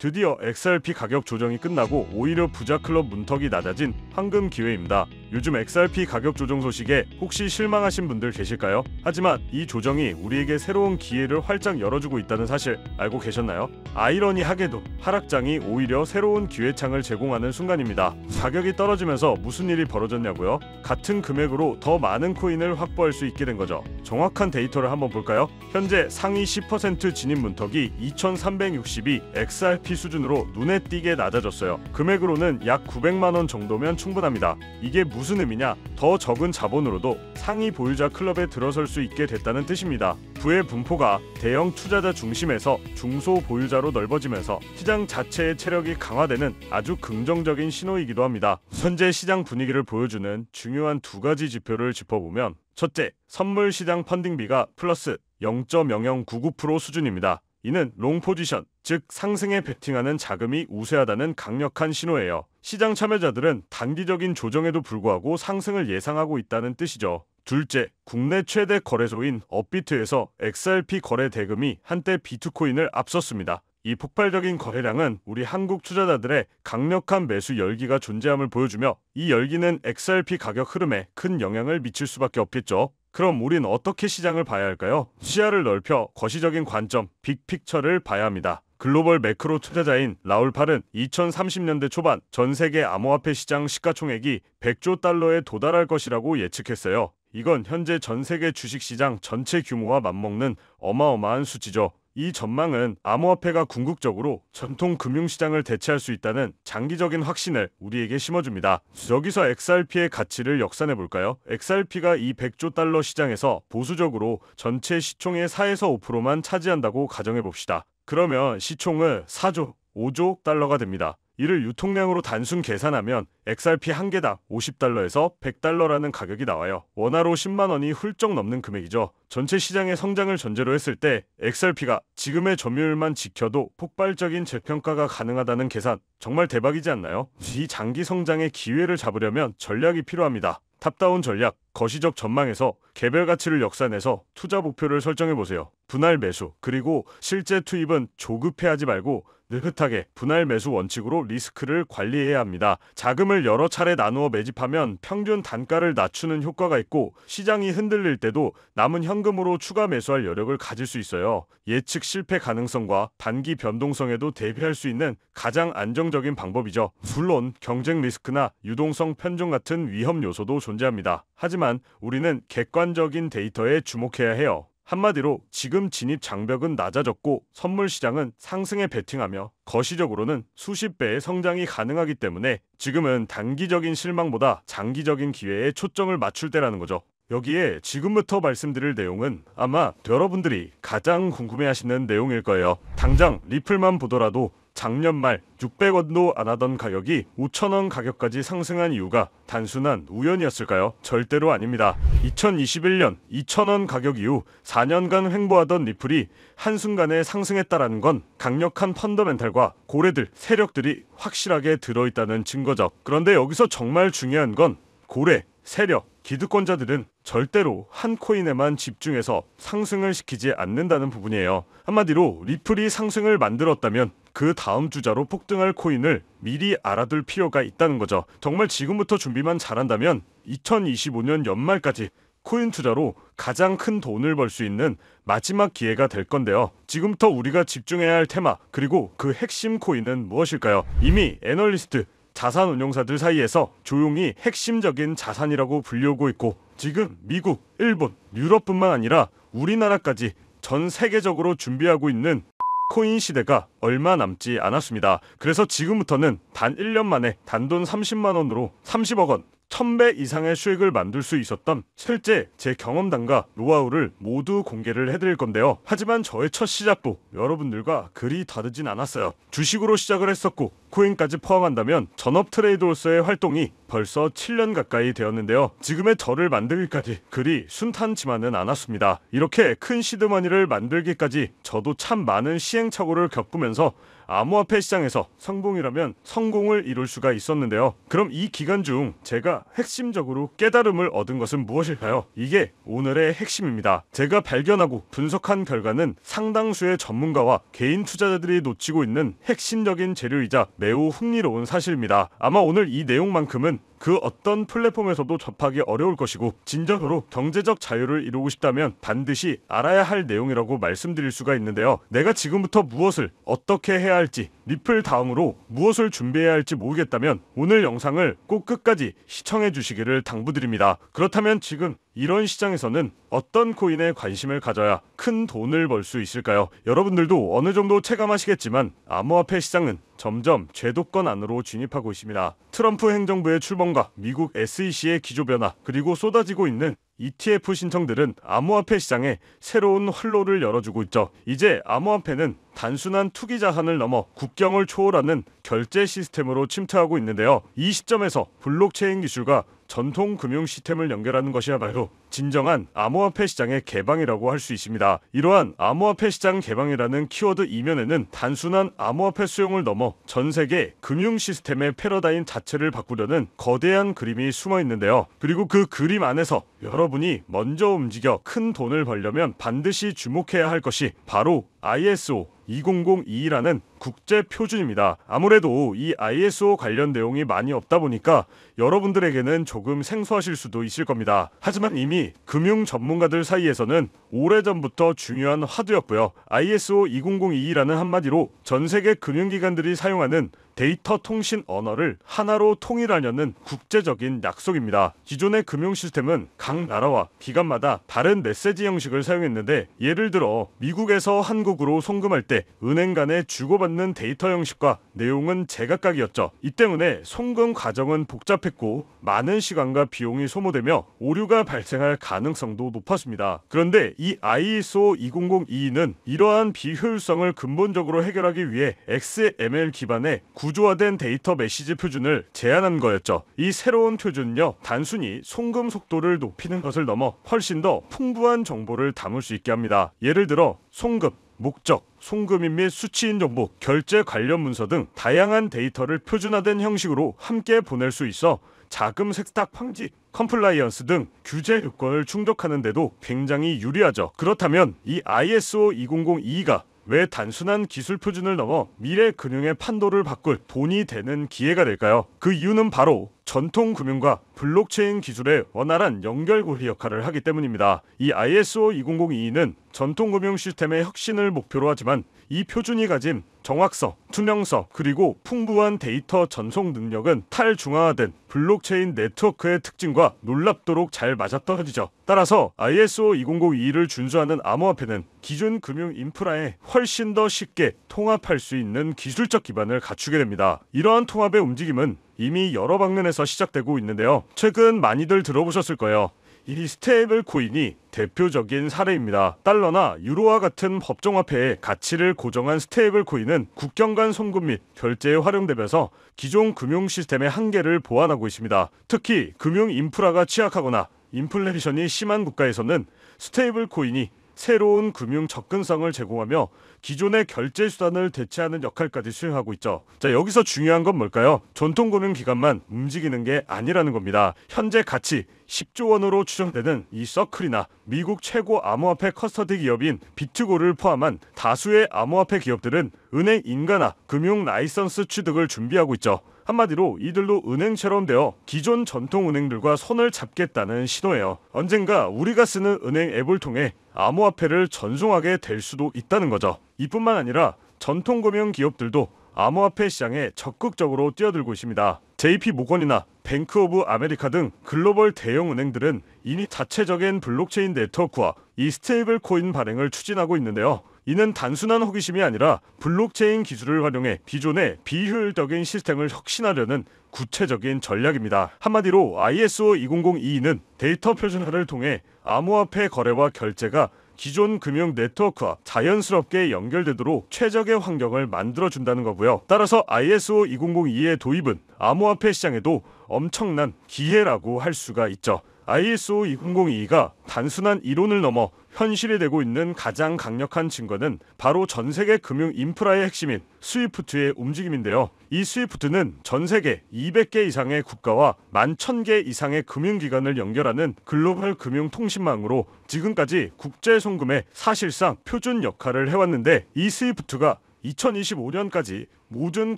드디어 XRP 가격 조정이 끝나고 오히려 부자 클럽 문턱이 낮아진 황금 기회입니다. 요즘 XRP 가격 조정 소식에 혹시 실망하신 분들 계실까요? 하지만 이 조정이 우리에게 새로운 기회를 활짝 열어주고 있다는 사실 알고 계셨나요? 아이러니하게도 하락장이 오히려 새로운 기회창을 제공하는 순간입니다. 가격이 떨어지면서 무슨 일이 벌어졌냐고요? 같은 금액으로 더 많은 코인을 확보할 수 있게 된 거죠. 정확한 데이터를 한번 볼까요? 현재 상위 10% 진입 문턱이 2362 XRP 수준으로 눈에 띄게 낮아졌어요. 금액으로는 약 900만 원 정도면 충분합니다. 이게 무슨 의미냐? 더 적은 자본으로도 상위 보유자 클럽에 들어설 수 있게 됐다는 뜻입니다. 부의 분포가 대형 투자자 중심에서 중소 보유자로 넓어지면서 시장 자체의 체력이 강화되는 아주 긍정적인 신호이기도 합니다. 현재 시장 분위기를 보여주는 중요한 두 가지 지표를 짚어보면, 첫째, 선물 시장 펀딩비가 플러스 0.0099% 수준입니다. 이는 롱 포지션, 즉 상승에 베팅하는 자금이 우세하다는 강력한 신호예요. 시장 참여자들은 단기적인 조정에도 불구하고 상승을 예상하고 있다는 뜻이죠. 둘째, 국내 최대 거래소인 업비트에서 XRP 거래 대금이 한때 비트코인을 앞섰습니다. 이 폭발적인 거래량은 우리 한국 투자자들의 강력한 매수 열기가 존재함을 보여주며, 이 열기는 XRP 가격 흐름에 큰 영향을 미칠 수밖에 없겠죠. 그럼 우린 어떻게 시장을 봐야 할까요? 시야를 넓혀 거시적인 관점, 빅픽처를 봐야 합니다. 글로벌 매크로 투자자인 라울 팔은 2030년대 초반 전 세계 암호화폐 시장 시가총액이 100조 달러에 도달할 것이라고 예측했어요. 이건 현재 전 세계 주식시장 전체 규모와 맞먹는 어마어마한 수치죠. 이 전망은 암호화폐가 궁극적으로 전통 금융시장을 대체할 수 있다는 장기적인 확신을 우리에게 심어줍니다. 여기서 XRP의 가치를 역산해 볼까요? XRP가 이 100조 달러 시장에서 보수적으로 전체 시총의 4에서 5%만 차지한다고 가정해 봅시다. 그러면 시총은 4조, 5조 달러가 됩니다. 이를 유통량으로 단순 계산하면 XRP 한 개당 50달러에서 100달러라는 가격이 나와요. 원화로 10만 원이 훌쩍 넘는 금액이죠. 전체 시장의 성장을 전제로 했을 때 XRP가 지금의 점유율만 지켜도 폭발적인 재평가가 가능하다는 계산, 정말 대박이지 않나요? 이 장기 성장의 기회를 잡으려면 전략이 필요합니다. 탑다운 전략, 거시적 전망에서 개별 가치를 역산해서 투자 목표를 설정해보세요. 분할 매수, 그리고 실제 투입은 조급해하지 말고 느긋하게 분할 매수 원칙으로 리스크를 관리해야 합니다. 자금을 여러 차례 나누어 매집하면 평균 단가를 낮추는 효과가 있고, 시장이 흔들릴 때도 남은 현금으로 추가 매수할 여력을 가질 수 있어요. 예측 실패 가능성과 단기 변동성에도 대비할 수 있는 가장 안정적인 방법이죠. 물론 경쟁 리스크나 유동성 편중 같은 위험 요소도 존재합니다. 하지만 우리는 객관적인 데이터에 주목해야 해요. 한마디로 지금 진입 장벽은 낮아졌고 선물 시장은 상승에 베팅하며 거시적으로는 수십 배의 성장이 가능하기 때문에 지금은 단기적인 실망보다 장기적인 기회에 초점을 맞출 때라는 거죠. 여기에 지금부터 말씀드릴 내용은 아마 여러분들이 가장 궁금해하시는 내용일 거예요. 당장 리플만 보더라도 작년 말 600원도 안 하던 가격이 5,000원 가격까지 상승한 이유가 단순한 우연이었을까요? 절대로 아닙니다. 2021년 2,000원 가격 이후 4년간 횡보하던 리플이 한순간에 상승했다라는 건 강력한 펀더멘탈과 고래들, 세력들이 확실하게 들어있다는 증거죠. 그런데 여기서 정말 중요한 건 고래, 세력, 기득권자들은 절대로 한 코인에만 집중해서 상승을 시키지 않는다는 부분이에요. 한마디로 리플이 상승을 만들었다면 그 다음 주자로 폭등할 코인을 미리 알아둘 필요가 있다는 거죠. 정말 지금부터 준비만 잘한다면 2025년 연말까지 코인 투자로 가장 큰 돈을 벌 수 있는 마지막 기회가 될 건데요. 지금부터 우리가 집중해야 할 테마, 그리고 그 핵심 코인은 무엇일까요? 이미 애널리스트, 자산 운용사들 사이에서 조용히 핵심적인 자산이라고 불리우고 있고, 지금 미국, 일본, 유럽뿐만 아니라 우리나라까지 전 세계적으로 준비하고 있는 코인 시대가 얼마 남지 않았습니다. 그래서 지금부터는 단 1년 만에 단돈 30만 원으로 30억 원, 1000배 이상의 수익을 만들 수 있었던 실제 제 경험담과 노하우를 모두 공개를 해드릴 건데요. 하지만 저의 첫 시작부 여러분들과 그리 다르진 않았어요. 주식으로 시작을 했었고 비트코인까지 포함한다면 전업 트레이더로서의 활동이 벌써 7년 가까이 되었는데요. 지금의 저를 만들기까지 그리 순탄치만은 않았습니다. 이렇게 큰 시드머니를 만들기까지 저도 참 많은 시행착오를 겪으면서 암호화폐 시장에서 성공이라면 성공을 이룰 수가 있었는데요. 그럼 이 기간 중 제가 핵심적으로 깨달음을 얻은 것은 무엇일까요? 이게 오늘의 핵심입니다. 제가 발견하고 분석한 결과는 상당수의 전문가와 개인 투자자들이 놓치고 있는 핵심적인 재료이자 매우 흥미로운 사실입니다. 아마 오늘 이 내용만큼은 그 어떤 플랫폼에서도 접하기 어려울 것이고 진정으로 경제적 자유를 이루고 싶다면 반드시 알아야 할 내용이라고 말씀드릴 수가 있는데요. 내가 지금부터 무엇을 어떻게 해야 할지, 리플 다음으로 무엇을 준비해야 할지 모르겠다면 오늘 영상을 꼭 끝까지 시청해 주시기를 당부드립니다. 그렇다면 지금 이런 시장에서는 어떤 코인에 관심을 가져야 큰 돈을 벌 수 있을까요? 여러분들도 어느 정도 체감하시겠지만 암호화폐 시장은 점점 제도권 안으로 진입하고 있습니다. 트럼프 행정부의 출범과 미국 SEC의 기조 변화, 그리고 쏟아지고 있는 ETF 신청들은 암호화폐 시장에 새로운 활로를 열어주고 있죠. 이제 암호화폐는 단순한 투기 자산을 넘어 국경을 초월하는 결제 시스템으로 침투하고 있는데요. 이 시점에서 블록체인 기술과 전통 금융 시스템을 연결하는 것이야말로 진정한 암호화폐 시장의 개방이라고 할 수 있습니다. 이러한 암호화폐 시장 개방이라는 키워드 이면에는 단순한 암호화폐 수용을 넘어 전 세계 금융 시스템의 패러다임 자체를 바꾸려는 거대한 그림이 숨어 있는데요. 그리고 그 그림 안에서 여러분이 먼저 움직여 큰 돈을 벌려면 반드시 주목해야 할 것이 바로 ISO 20022라는 국제 표준입니다. 아무래도 이 ISO 관련 내용이 많이 없다 보니까 여러분들에게는 조금 생소하실 수도 있을 겁니다. 하지만 이미 금융 전문가들 사이에서는 오래전부터 중요한 화두였고요. ISO 20022라는 한마디로 전 세계 금융기관들이 사용하는 데이터 통신 언어를 하나로 통일하려는 국제적인 약속입니다. 기존의 금융 시스템은 각 나라와 기관마다 다른 메시지 형식을 사용했는데, 예를 들어 미국에서 한국으로 송금할 때 은행 간에 주고받는 데이터 형식과 내용은 제각각이었죠. 이 때문에 송금 과정은 복잡했고 많은 시간과 비용이 소모되며 오류가 발생할 가능성도 높았습니다. 그런데 이 ISO 20022는 이러한 비효율성을 근본적으로 해결하기 위해 XML 기반의 구조화된 데이터 메시지 표준을 제안한 거였죠. 이 새로운 표준은요, 단순히 송금 속도를 높이는 것을 넘어 훨씬 더 풍부한 정보를 담을 수 있게 합니다. 예를 들어 송금, 목적, 송금인 및 수취인 정보, 결제 관련 문서 등 다양한 데이터를 표준화된 형식으로 함께 보낼 수 있어 자금 세탁 방지, 컴플라이언스 등 규제 요건을 충족하는 데도 굉장히 유리하죠. 그렇다면 이 ISO 20022가 왜 단순한 기술 표준을 넘어 미래 금융의 판도를 바꿀 돈이 되는 기회가 될까요? 그 이유는 바로 전통 금융과 블록체인 기술의 원활한 연결고리 역할을 하기 때문입니다. 이 ISO 20022는 전통 금융 시스템의 혁신을 목표로 하지만 이 표준이 가진 정확성, 투명성, 그리고 풍부한 데이터 전송 능력은 탈중앙화된 블록체인 네트워크의 특징과 놀랍도록 잘 맞아떨어지죠. 따라서 ISO 20022를 준수하는 암호화폐는 기존 금융 인프라에 훨씬 더 쉽게 통합할 수 있는 기술적 기반을 갖추게 됩니다. 이러한 통합의 움직임은 이미 여러 방면에서 시작되고 있는데요. 최근 많이들 들어보셨을 거예요. 이 스테이블 코인이 대표적인 사례입니다. 달러나 유로와 같은 법정화폐의 가치를 고정한 스테이블 코인은 국경 간 송금 및 결제에 활용되면서 기존 금융 시스템의 한계를 보완하고 있습니다. 특히 금융 인프라가 취약하거나 인플레이션이 심한 국가에서는 스테이블 코인이 새로운 금융 접근성을 제공하며 기존의 결제 수단을 대체하는 역할까지 수행하고 있죠. 자, 여기서 중요한 건 뭘까요? 전통 금융 기관만 움직이는 게 아니라는 겁니다. 현재 가치 10조 원으로 추정되는 이 서클이나 미국 최고 암호화폐 커스터디 기업인 비트고를 포함한 다수의 암호화폐 기업들은 은행 인가나 금융 라이선스 취득을 준비하고 있죠. 한마디로 이들도 은행처럼 되어 기존 전통 은행들과 손을 잡겠다는 신호예요. 언젠가 우리가 쓰는 은행 앱을 통해 암호화폐를 전송하게 될 수도 있다는 거죠. 이뿐만 아니라 전통금융 기업들도 암호화폐 시장에 적극적으로 뛰어들고 있습니다. JP 모건이나 뱅크 오브 아메리카 등 글로벌 대형 은행들은 이미 자체적인 블록체인 네트워크와 이 스테이블 코인 발행을 추진하고 있는데요. 이는 단순한 호기심이 아니라 블록체인 기술을 활용해 기존의 비효율적인 시스템을 혁신하려는 구체적인 전략입니다. 한마디로 ISO 20022는 데이터 표준화를 통해 암호화폐 거래와 결제가 기존 금융 네트워크와 자연스럽게 연결되도록 최적의 환경을 만들어준다는 거고요. 따라서 ISO 2002의 도입은 암호화폐 시장에도 엄청난 기회라고 할 수가 있죠. ISO 2002가 단순한 이론을 넘어 현실이 되고 있는 가장 강력한 증거는 바로 전 세계 금융 인프라의 핵심인 스위프트의 움직임인데요. 이 스위프트는 전 세계 200개 이상의 국가와 11,000개 이상의 금융기관을 연결하는 글로벌 금융통신망으로 지금까지 국제 송금의 사실상 표준 역할을 해왔는데, 이 스위프트가 2025년까지 모든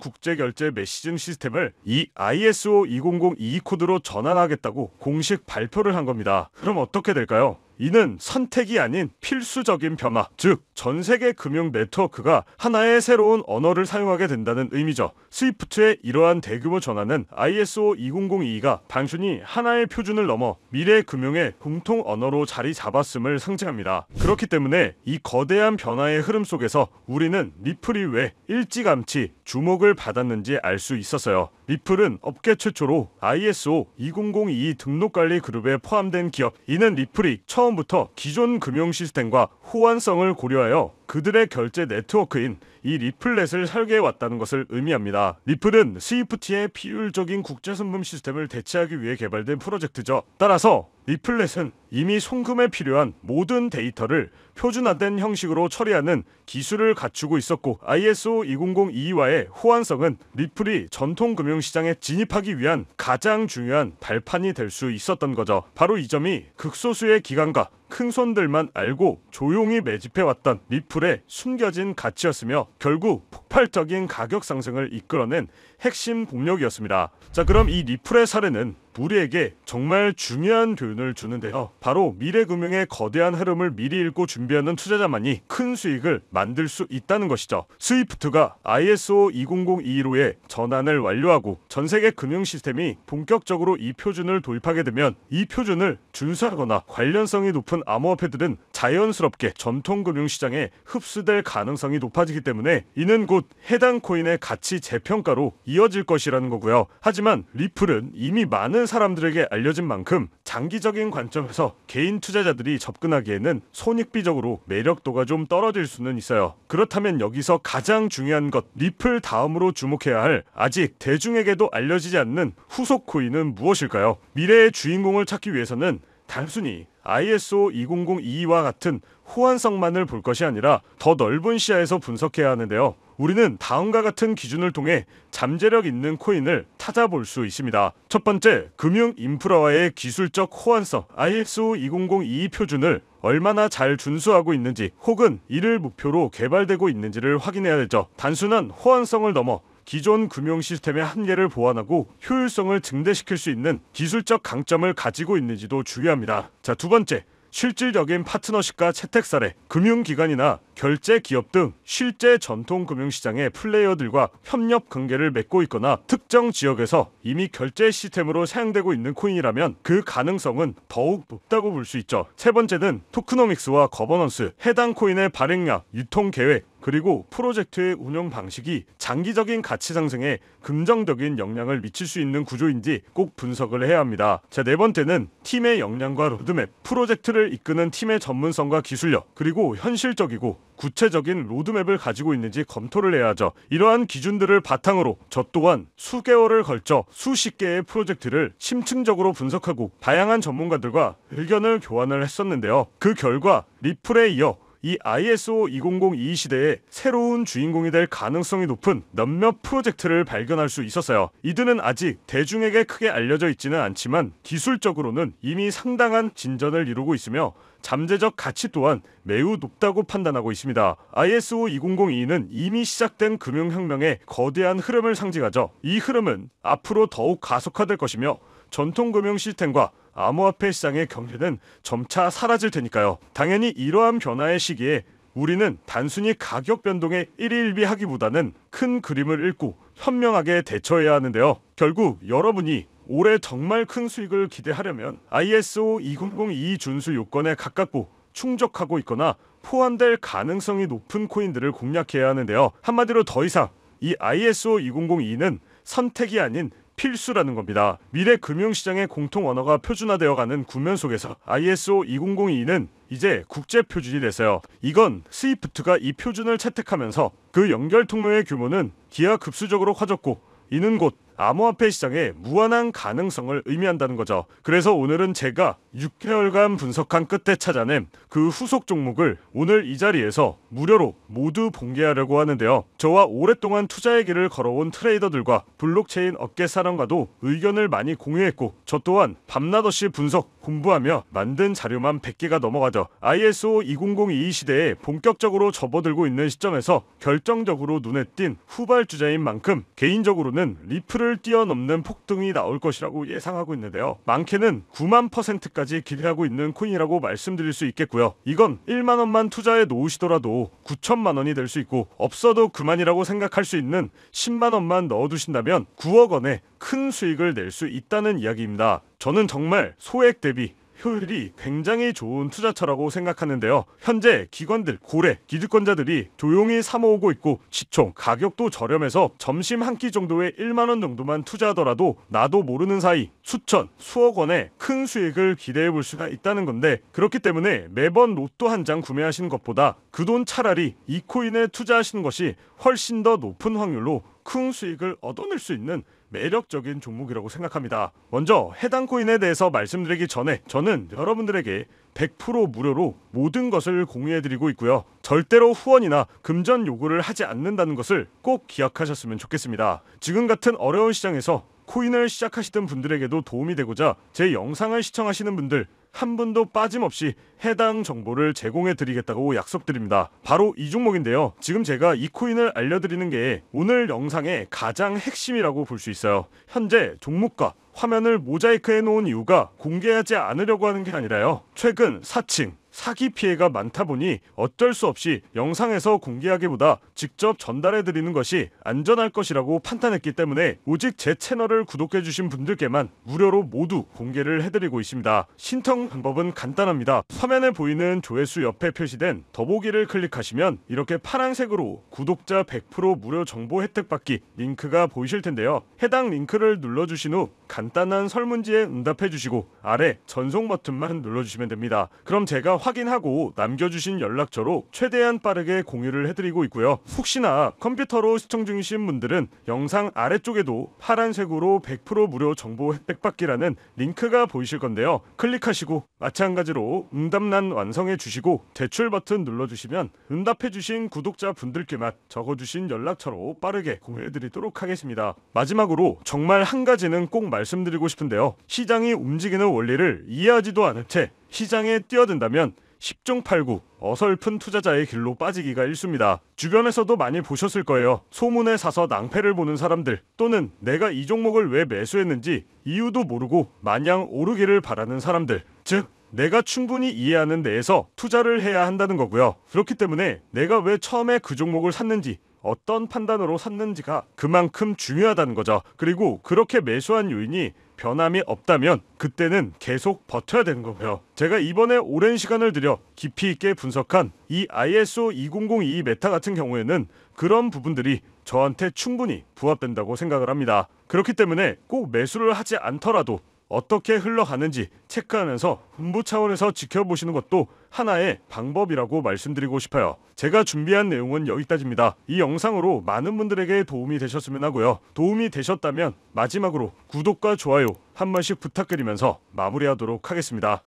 국제결제 메시징 시스템을 이 ISO 2002 코드로 전환하겠다고 공식 발표를 한 겁니다. 그럼 어떻게 될까요? 이는 선택이 아닌 필수적인 변화, 즉 전 세계 금융 네트워크가 하나의 새로운 언어를 사용하게 된다는 의미죠. 스위프트의 이러한 대규모 전환은 ISO 2002가 단순히 하나의 표준을 넘어 미래 금융의 공통 언어로 자리 잡았음을 상징합니다. 그렇기 때문에 이 거대한 변화의 흐름 속에서 우리는 리플이 왜 일찌감치 주목을 받았는지 알 수 있었어요. 리플은 업계 최초로 ISO 2002 등록관리 그룹에 포함된 기업. 이는 리플이 처음부터 기존 금융 시스템과 호환성을 고려하여 그들의 결제 네트워크인 이 리플렛을 설계해왔다는 것을 의미합니다. 리플은 스위프트의 비효율적인 국제송금 시스템을 대체하기 위해 개발된 프로젝트죠. 따라서 리플렛은 이미 송금에 필요한 모든 데이터를 표준화된 형식으로 처리하는 기술을 갖추고 있었고, ISO 2002와의 호환성은 리플이 전통 금융시장에 진입하기 위한 가장 중요한 발판이 될 수 있었던 거죠. 바로 이 점이 극소수의 기관과 큰 손들만 알고 조용히 매집해왔던 리플의 숨겨진 가치였으며 결국 폭발적인 가격 상승을 이끌어낸 핵심 동력이었습니다. 자, 그럼 이 리플의 사례는 우리에게 정말 중요한 교훈을 주는데요. 바로 미래금융의 거대한 흐름을 미리 읽고 준비하는 투자자만이 큰 수익을 만들 수 있다는 것이죠. 스위프트가 ISO 2002로의 전환을 완료하고 전 세계 금융 시스템이 본격적으로 이 표준을 도입하게 되면 이 표준을 준수하거나 관련성이 높은 암호화폐들은 자연스럽게 전통 금융시장에 흡수될 가능성이 높아지기 때문에 이는 곧 해당 코인의 가치 재평가로 이어질 것이라는 거고요. 하지만 리플은 이미 많은 사람들에게 알려진 만큼 장기적인 관점에서 개인 투자자들이 접근하기에는 손익비적으로 매력도가 좀 떨어질 수는 있어요. 그렇다면 여기서 가장 중요한 것, 리플 다음으로 주목해야 할 아직 대중에게도 알려지지 않는 후속 코인은 무엇일까요? 미래의 주인공을 찾기 위해서는 단순히 ISO 2002와 같은 호환성만을 볼 것이 아니라 더 넓은 시야에서 분석해야 하는데요. 우리는 다음과 같은 기준을 통해 잠재력 있는 코인을 찾아볼 수 있습니다. 첫 번째, 금융 인프라와의 기술적 호환성. ISO 2002 표준을 얼마나 잘 준수하고 있는지 혹은 이를 목표로 개발되고 있는지를 확인해야 되죠. 단순한 호환성을 넘어 기존 금융 시스템의 한계를 보완하고 효율성을 증대시킬 수 있는 기술적 강점을 가지고 있는지도 중요합니다. 자, 두 번째, 실질적인 파트너십과 채택 사례. 금융기관이나 결제 기업 등 실제 전통 금융시장의 플레이어들과 협력 관계를 맺고 있거나 특정 지역에서 이미 결제 시스템으로 사용되고 있는 코인이라면 그 가능성은 더욱 높다고 볼 수 있죠. 세 번째는 토크노믹스와 거버넌스. 해당 코인의 발행량, 유통 계획, 그리고 프로젝트의 운영 방식이 장기적인 가치 상승에 긍정적인 영향을 미칠 수 있는 구조인지 꼭 분석을 해야 합니다. 자, 네 번째는 팀의 역량과 로드맵. 프로젝트를 이끄는 팀의 전문성과 기술력, 그리고 현실적이고 구체적인 로드맵을 가지고 있는지 검토를 해야 하죠. 이러한 기준들을 바탕으로 저 또한 수개월을 걸쳐 수십 개의 프로젝트를 심층적으로 분석하고 다양한 전문가들과 의견을 교환을 했었는데요. 그 결과 리플에 이어 이 ISO 2002 시대에 새로운 주인공이 될 가능성이 높은 몇몇 프로젝트를 발견할 수 있었어요. 이들은 아직 대중에게 크게 알려져 있지는 않지만 기술적으로는 이미 상당한 진전을 이루고 있으며 잠재적 가치 또한 매우 높다고 판단하고 있습니다. ISO 2002는 이미 시작된 금융혁명의 거대한 흐름을 상징하죠. 이 흐름은 앞으로 더욱 가속화될 것이며 전통 금융 시스템과 암호화폐 시장의 경계는 점차 사라질 테니까요. 당연히 이러한 변화의 시기에 우리는 단순히 가격 변동에 일희일비하기보다는 큰 그림을 읽고 현명하게 대처해야 하는데요. 결국 여러분이 올해 정말 큰 수익을 기대하려면 ISO 2002 준수 요건에 가깝고 충족하고 있거나 포함될 가능성이 높은 코인들을 공략해야 하는데요. 한마디로 더 이상 이 ISO 2002는 선택이 아닌 필수라는 겁니다. 미래 금융시장의 공통 언어가 표준화되어가는 국면 속에서 ISO 20022는 이제 국제 표준이 됐어요. 이건 스위프트가 이 표준을 채택하면서 그 연결 통로의 규모는 기하급수적으로 커졌고, 이는 곧 암호화폐 시장의 무한한 가능성을 의미한다는 거죠. 그래서 오늘은 제가 6개월간 분석한 끝에 찾아낸 그 후속 종목을 오늘 이 자리에서 무료로 모두 공개하려고 하는데요. 저와 오랫동안 투자의 길을 걸어온 트레이더들과 블록체인 업계 사람과도 의견을 많이 공유했고, 저 또한 밤낮없이 분석, 공부하며 만든 자료만 100개가 넘어가죠. ISO 20022 시대에 본격적으로 접어들고 있는 시점에서 결정적으로 눈에 띈 후발주자인 만큼 개인적으로는 리플을 뛰어넘는 폭등이 나올 것이라고 예상하고 있는데요. 많게는 9만%까지 기대하고 있는 코인이라고 말씀드릴 수 있겠고요. 이건 1만원만 투자해 놓으시더라도 9천만원이 될 수 있고, 없어도 그만이라고 생각할 수 있는 10만원만 넣어두신다면 9억 원의 큰 수익을 낼 수 있다는 이야기입니다. 저는 정말 소액 대비 효율이 굉장히 좋은 투자처라고 생각하는데요. 현재 기관들, 고래, 기득권자들이 조용히 사모으고 있고, 시총, 가격도 저렴해서 점심 한 끼 정도에 1만원 정도만 투자하더라도 나도 모르는 사이 수천, 수억 원의 큰 수익을 기대해 볼 수가 있다는 건데, 그렇기 때문에 매번 로또 한 장 구매하시는 것보다 그 돈 차라리 이 코인에 투자하시는 것이 훨씬 더 높은 확률로 큰 수익을 얻어낼 수 있는 매력적인 종목이라고 생각합니다. 먼저 해당 코인에 대해서 말씀드리기 전에 저는 여러분들에게 100% 무료로 모든 것을 공유해드리고 있고요. 절대로 후원이나 금전 요구를 하지 않는다는 것을 꼭 기억하셨으면 좋겠습니다. 지금 같은 어려운 시장에서 코인을 시작하시던 분들에게도 도움이 되고자 제 영상을 시청하시는 분들 한 분도 빠짐없이 해당 정보를 제공해 드리겠다고 약속드립니다. 바로 이 종목인데요. 지금 제가 이 코인을 알려드리는 게 오늘 영상의 가장 핵심이라고 볼 수 있어요. 현재 종목과 화면을 모자이크해 놓은 이유가 공개하지 않으려고 하는 게 아니라요. 최근 사칭, 사기 피해가 많다 보니 어쩔 수 없이 영상에서 공개하기보다 직접 전달해 드리는 것이 안전할 것이라고 판단했기 때문에 오직 제 채널을 구독해 주신 분들께만 무료로 모두 공개를 해드리고 있습니다. 신청 방법은 간단합니다. 화면에 보이는 조회수 옆에 표시된 더보기를 클릭하시면 이렇게 파란색으로 구독자 100% 무료 정보 혜택 받기 링크가 보이실 텐데요. 해당 링크를 눌러주신 후 간단한 설문지에 응답해 주시고 아래 전송 버튼만 눌러주시면 됩니다. 그럼 제가 확인하고 남겨주신 연락처로 최대한 빠르게 공유를 해드리고 있고요. 혹시나 컴퓨터로 시청 중이신 분들은 영상 아래쪽에도 파란색으로 100% 무료 정보 혜택 받기라는 링크가 보이실 건데요. 클릭하시고 마찬가지로 응답란 완성해 주시고 제출 버튼 눌러주시면 응답해 주신 구독자 분들께만 적어주신 연락처로 빠르게 공유해 드리도록 하겠습니다. 마지막으로 정말 한 가지는 꼭 말씀드리고 싶은데요. 시장이 움직이는 원리를 이해하지도 않은 채 시장에 뛰어든다면 10중 8구 어설픈 투자자의 길로 빠지기가 일쑤입니다. 주변에서도 많이 보셨을 거예요. 소문에 사서 낭패를 보는 사람들, 또는 내가 이 종목을 왜 매수했는지 이유도 모르고 마냥 오르기를 바라는 사람들, 즉 내가 충분히 이해하는 내에서 투자를 해야 한다는 거고요. 그렇기 때문에 내가 왜 처음에 그 종목을 샀는지, 어떤 판단으로 샀는지가 그만큼 중요하다는 거죠. 그리고 그렇게 매수한 요인이 변함이 없다면 그때는 계속 버텨야 되는 거고요. 제가 이번에 오랜 시간을 들여 깊이 있게 분석한 이 ISO 20022 메타 같은 경우에는 그런 부분들이 저한테 충분히 부합된다고 생각을 합니다. 그렇기 때문에 꼭 매수를 하지 않더라도 어떻게 흘러가는지 체크하면서 홍보 차원에서 지켜보시는 것도 하나의 방법이라고 말씀드리고 싶어요. 제가 준비한 내용은 여기까지입니다. 이 영상으로 많은 분들에게 도움이 되셨으면 하고요. 도움이 되셨다면 마지막으로 구독과 좋아요 한 번씩 부탁드리면서 마무리하도록 하겠습니다.